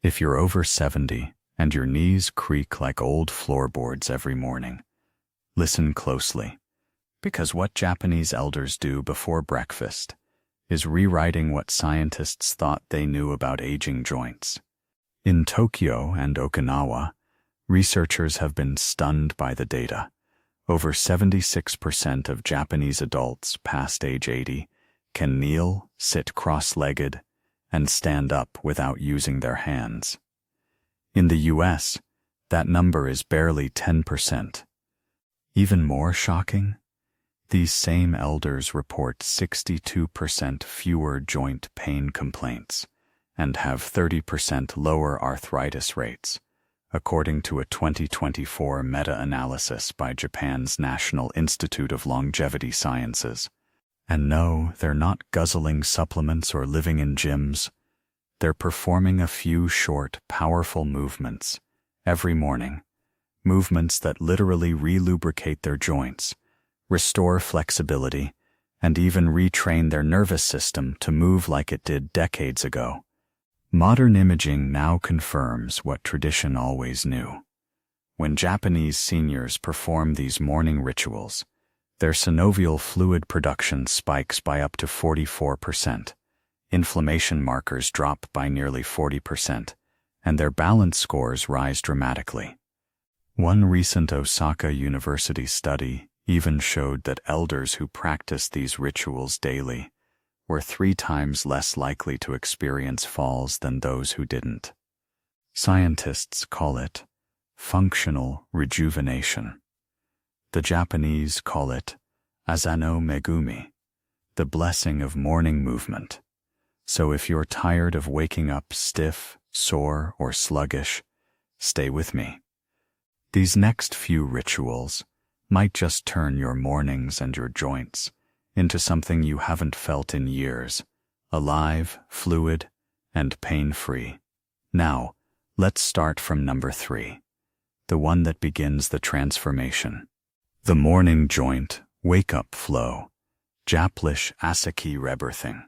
If you're over 70 and your knees creak like old floorboards every morning, listen closely, because what Japanese elders do before breakfast is rewriting what scientists thought they knew about aging joints. In Tokyo and Okinawa, researchers have been stunned by the data. Over 76% of Japanese adults past age 80 can kneel, sit cross-legged, and stand up without using their hands. In the US, that number is barely 10%. Even more shocking, these same elders report 62% fewer joint pain complaints and have 30% lower arthritis rates, according to a 2024 meta-analysis by Japan's National Institute of Longevity Sciences. And no, they're not guzzling supplements or living in gyms. They're performing a few short, powerful movements every morning, movements that literally relubricate their joints, restore flexibility, and even retrain their nervous system to move like it did decades ago. Modern imaging now confirms what tradition always knew. When Japanese seniors perform these morning rituals, their synovial fluid production spikes by up to 44%, inflammation markers drop by nearly 40%, and their balance scores rise dramatically. One recent Osaka University study even showed that elders who practiced these rituals daily were 3 times less likely to experience falls than those who didn't. Scientists call it functional rejuvenation. The Japanese call it Asano Megumi, the blessing of morning movement. So if you're tired of waking up stiff, sore, or sluggish, stay with me. These next few rituals might just turn your mornings and your joints into something you haven't felt in years, alive, fluid, and pain-free. Now, let's start from number 3, the one that begins the transformation. The morning joint wake-up flow, Japlish Asaki rebirthing.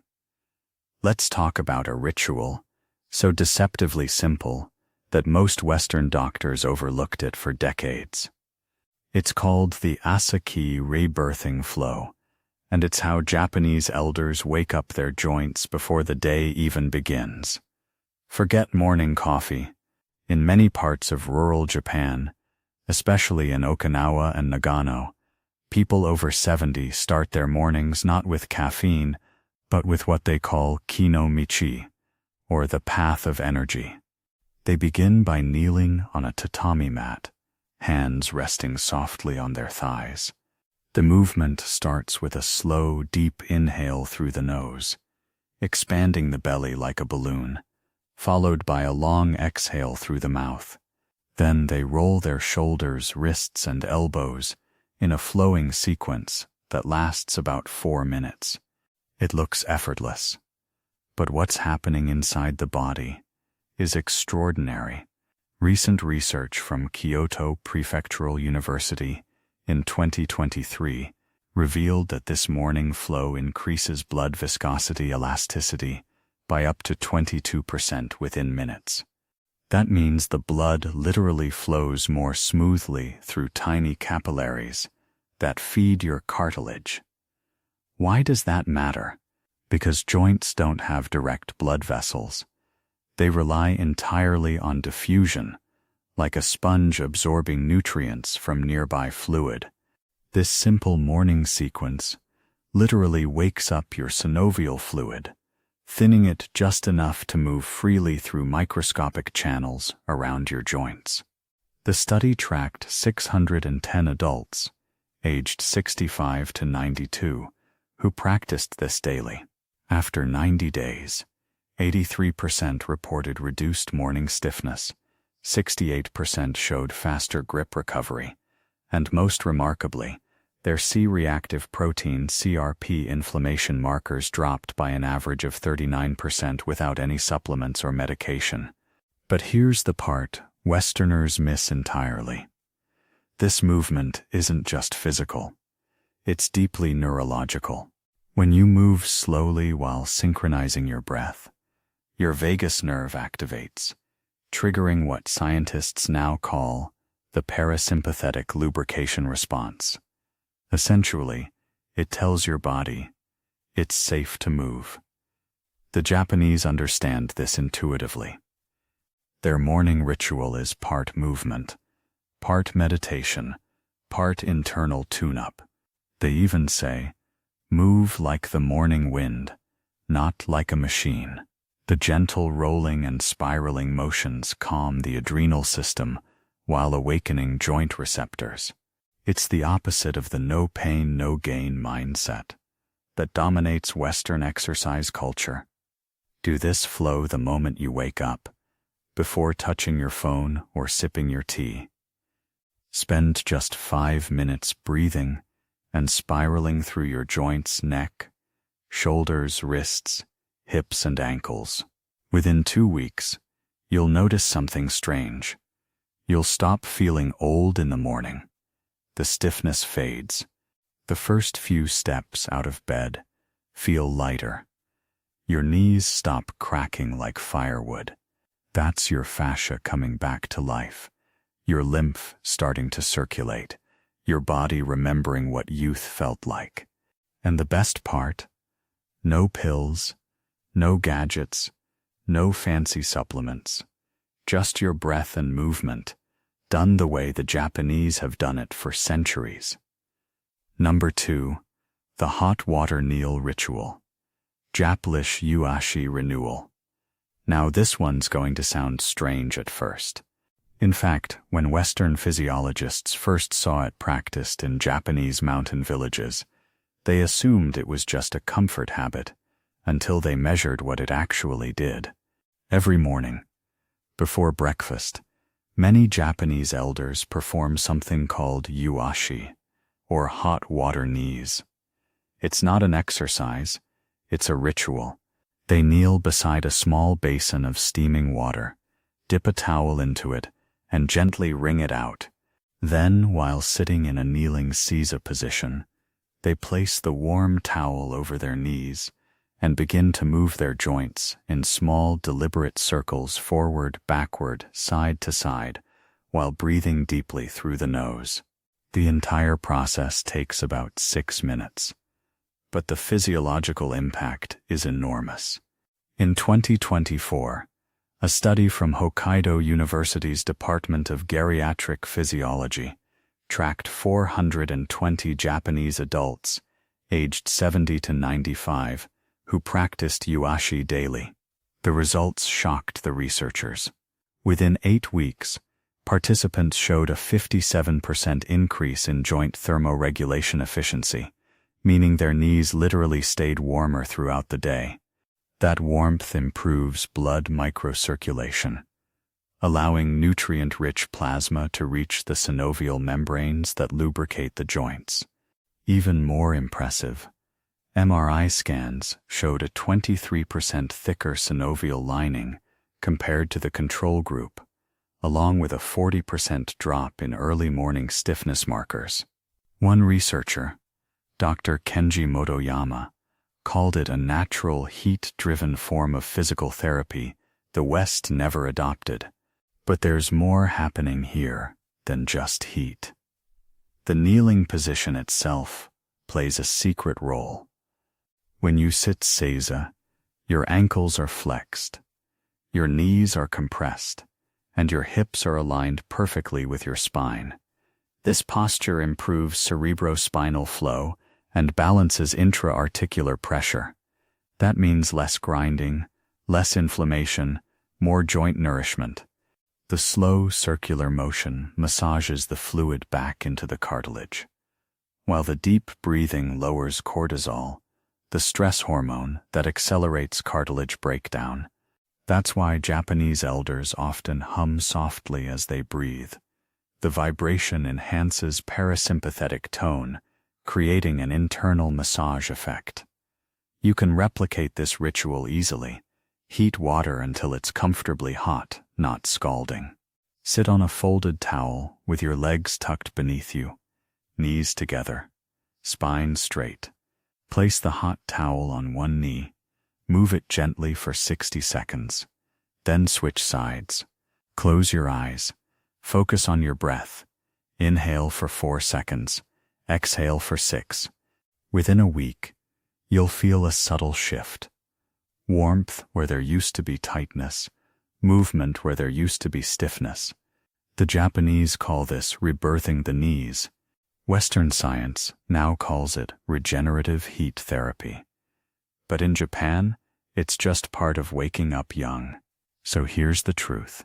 Let's talk about a ritual so deceptively simple that most Western doctors overlooked it for decades. It's called the Asaki rebirthing flow, and it's how Japanese elders wake up their joints before the day even begins. Forget morning coffee. In many parts of rural Japan, especially in Okinawa and Nagano, people over 70 start their mornings not with caffeine, but with what they call kino michi, or the path of energy. They begin by kneeling on a tatami mat, hands resting softly on their thighs. The movement starts with a slow, deep inhale through the nose, expanding the belly like a balloon, followed by a long exhale through the mouth. Then they roll their shoulders, wrists, and elbows in a flowing sequence that lasts about 4 minutes. It looks effortless, but what's happening inside the body is extraordinary. Recent research from Kyoto Prefectural University in 2023 revealed that this morning flow increases blood viscosity elasticity by up to 22% within minutes. That means the blood literally flows more smoothly through tiny capillaries that feed your cartilage. Why does that matter? Because joints don't have direct blood vessels. They rely entirely on diffusion, like a sponge absorbing nutrients from nearby fluid. This simple morning sequence literally wakes up your synovial fluid, thinning it just enough to move freely through microscopic channels around your joints. The study tracked 610 adults, aged 65 to 92, who practiced this daily. After 90 days, 83% reported reduced morning stiffness, 68% showed faster grip recovery, and most remarkably, their C-reactive protein CRP inflammation markers dropped by an average of 39% without any supplements or medication. But here's the part Westerners miss entirely. This movement isn't just physical. It's deeply neurological. When you move slowly while synchronizing your breath, your vagus nerve activates, triggering what scientists now call the parasympathetic lubrication response. Essentially, it tells your body it's safe to move. The Japanese understand this intuitively. Their morning ritual is part movement, part meditation, part internal tune-up. They even say, "Move like the morning wind, not like a machine." The gentle rolling and spiraling motions calm the adrenal system while awakening joint receptors. It's the opposite of the no pain, no gain mindset that dominates Western exercise culture. Do this flow the moment you wake up, before touching your phone or sipping your tea. Spend just 5 minutes breathing and spiraling through your joints, neck, shoulders, wrists, hips, and ankles. Within 2 weeks, you'll notice something strange. You'll stop feeling old in the morning. The stiffness fades. The first few steps out of bed feel lighter. Your knees stop cracking like firewood. That's your fascia coming back to life. Your lymph starting to circulate. Your body remembering what youth felt like. And the best part? No pills, no gadgets, no fancy supplements. Just your breath and movement, done the way the Japanese have done it for centuries. Number 2, the hot water kneel ritual. Japlish Yuashi renewal. Now this one's going to sound strange at first. In fact, when Western physiologists first saw it practiced in Japanese mountain villages, they assumed it was just a comfort habit until they measured what it actually did. Every morning, before breakfast, many Japanese elders perform something called yuashi, or hot water knees. It's not an exercise, it's a ritual. They kneel beside a small basin of steaming water, dip a towel into it, and gently wring it out. Then, while sitting in a kneeling seiza position, they place the warm towel over their knees and begin to move their joints in small, deliberate circles forward, backward, side to side, while breathing deeply through the nose. The entire process takes about 6 minutes, but the physiological impact is enormous. In 2024, a study from Hokkaido University's Department of Geriatric Physiology tracked 420 Japanese adults aged 70 to 95 who practiced yuashi daily. The results shocked the researchers. Within 8 weeks, participants showed a 57% increase in joint thermoregulation efficiency, meaning their knees literally stayed warmer throughout the day. That warmth improves blood microcirculation, allowing nutrient-rich plasma to reach the synovial membranes that lubricate the joints. Even more impressive, MRI scans showed a 23% thicker synovial lining compared to the control group, along with a 40% drop in early morning stiffness markers. One researcher, Dr. Kenji Motoyama, called it a natural heat-driven form of physical therapy the West never adopted. But there's more happening here than just heat. The kneeling position itself plays a secret role. When you sit seiza, your ankles are flexed, your knees are compressed, and your hips are aligned perfectly with your spine. This posture improves cerebrospinal flow and balances intra-articular pressure. That means less grinding, less inflammation, more joint nourishment. The slow circular motion massages the fluid back into the cartilage, while the deep breathing lowers cortisol, the stress hormone that accelerates cartilage breakdown. That's why Japanese elders often hum softly as they breathe. The vibration enhances parasympathetic tone, creating an internal massage effect. You can replicate this ritual easily. Heat water until it's comfortably hot, not scalding. Sit on a folded towel with your legs tucked beneath you, knees together, spine straight. Place the hot towel on one knee, move it gently for 60 seconds, then switch sides. Close your eyes. Focus on your breath. Inhale for 4 seconds. Exhale for 6. Within a week, you'll feel a subtle shift. Warmth where there used to be tightness. Movement where there used to be stiffness. The Japanese call this rebirthing the knees. Western science now calls it regenerative heat therapy. But in Japan, it's just part of waking up young. So here's the truth.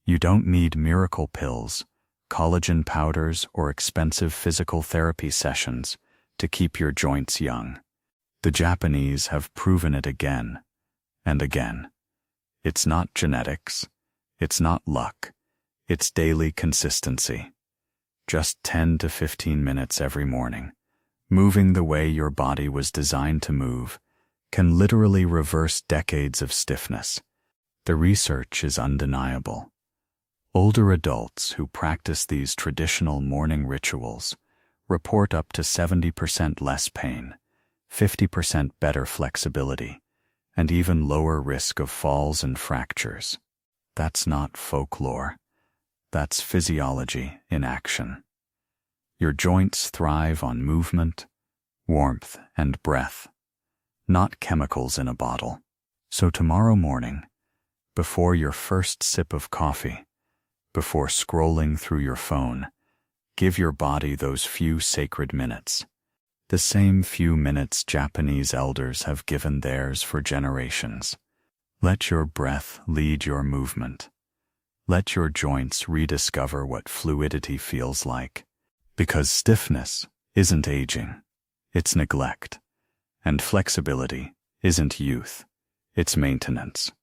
You don't need miracle pills, collagen powders, or expensive physical therapy sessions to keep your joints young. The Japanese have proven it again and again. It's not genetics. It's not luck. It's daily consistency. Just 10 to 15 minutes every morning, moving the way your body was designed to move, can literally reverse decades of stiffness. The research is undeniable. Older adults who practice these traditional morning rituals report up to 70% less pain, 50% better flexibility, and even lower risk of falls and fractures. That's not folklore. That's physiology in action. Your joints thrive on movement, warmth, and breath, not chemicals in a bottle. So tomorrow morning, before your first sip of coffee, before scrolling through your phone, give your body those few sacred minutes. The same few minutes Japanese elders have given theirs for generations. Let your breath lead your movement. Let your joints rediscover what fluidity feels like. Because stiffness isn't aging, it's neglect. And flexibility isn't youth, it's maintenance.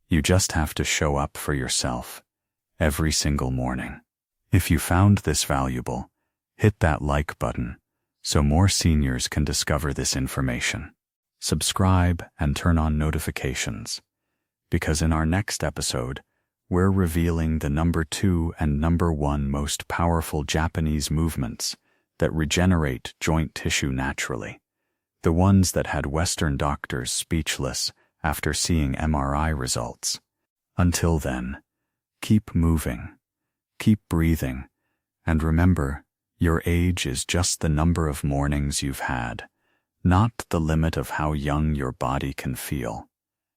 You just have to show up for yourself every single morning. If you found this valuable, hit that like button so more seniors can discover this information. Subscribe and turn on notifications, because in our next episode, we're revealing the number 2 and number 1 most powerful Japanese movements that regenerate joint tissue naturally, the ones that had Western doctors speechless after seeing MRI results. Until then, keep moving, keep breathing, and remember, your age is just the number of mornings you've had, not the limit of how young your body can feel.